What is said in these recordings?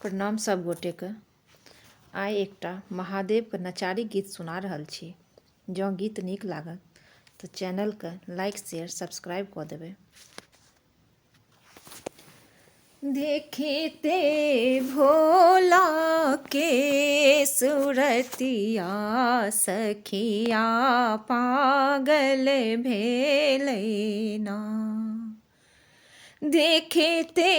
प्रणाम सब गोटे के। आइ एकटा महादेव के नचारी गीत सुना रहल छी। जँ गीत नीक लागत तो चैनल के लाइक शेयर सब्सक्राइब कऽ देबै। देखते भोला के सूरतिया सखिया पागल भेलै ना। देखते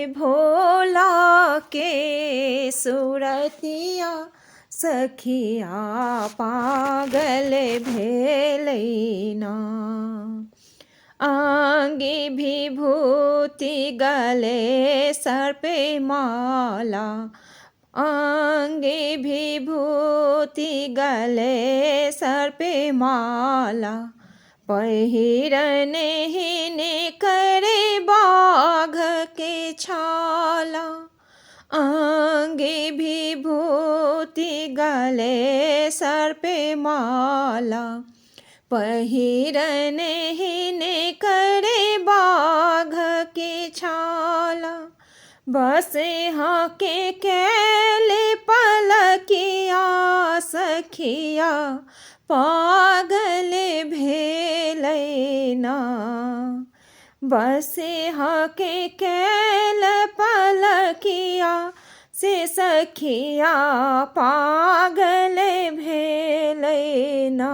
भोला के सूरतिया सखिया पागल भेलै ना। आंगे विभूति गले सर पे माला, आंगे विभूति गले सर पे माला, पहिरने ही करे बाघ के छाला। आंगे विभूति गले सर पे माला, पहिरने ही करे बाघ के छाला। बसे हाँ के कैले पलकिया सखिया पागल भेलै ना। बसे हाँ के कैल पलकिया से सखिया पागल भेलै ना।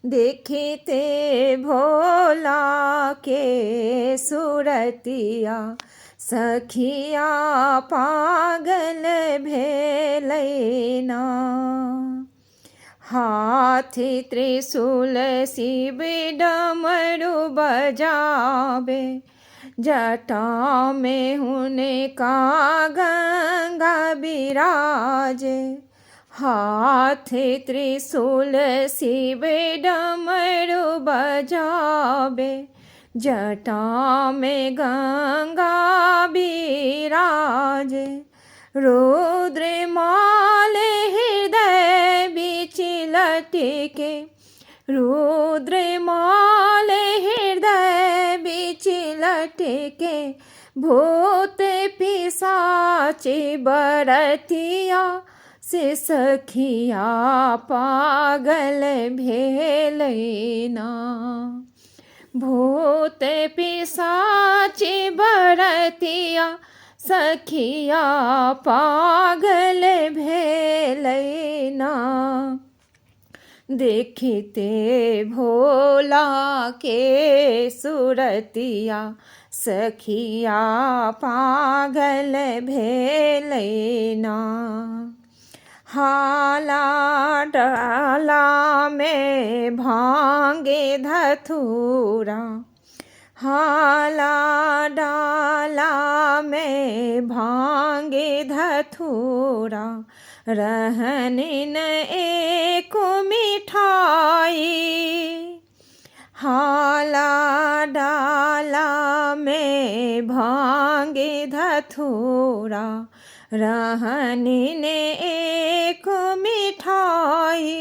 देखते भोला के सूरतिया सखिया पागल भेलै ना। हाथी त्रिशूल शिव डमरू बजावे, जटा में हुनका गंगा विराजे। हाथी त्रिशूल शिव डमरू बजावे, जटा में गंगा विराजे। रुद्रमाल हृदय बीच लटके, रुद्रमाल हृदय बीच लटके। भूत पिशाच बरतिया से सखिया पागल भेलै ना। भूत पिशाच बरतिया सखिया पागल भेलै ना। देखते भोला के सूरतिया सखिया पागल भेलै ना। हाला डाला में भांगे धतूरा, हाला डाला में भांगे धतूरा। रहनिन एक मिठाई, हाला डाला में भांगे धतूरा। रहनिन एक मिठाई,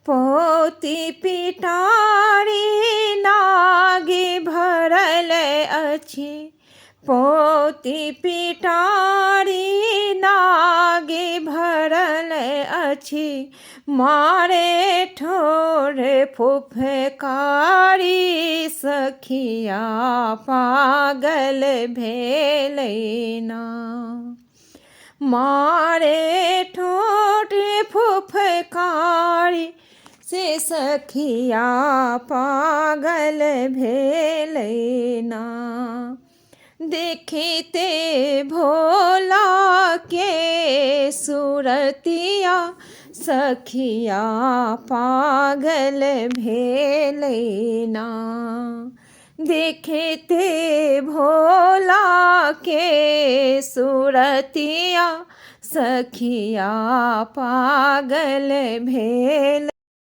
पोती पिटारी नागे भरल अछि। पोती पिटारी नागे भरल अछि, मारे ठोर फुफकारी सखिया पागल भेलै ना। मारे ठोर फुफकारी से सखिया पागल भेलै ना। देखते भोला के सूरतिया सखिया पागल भेलै ना। देखते भोला के सूरतिया सखिया पागल भेलै।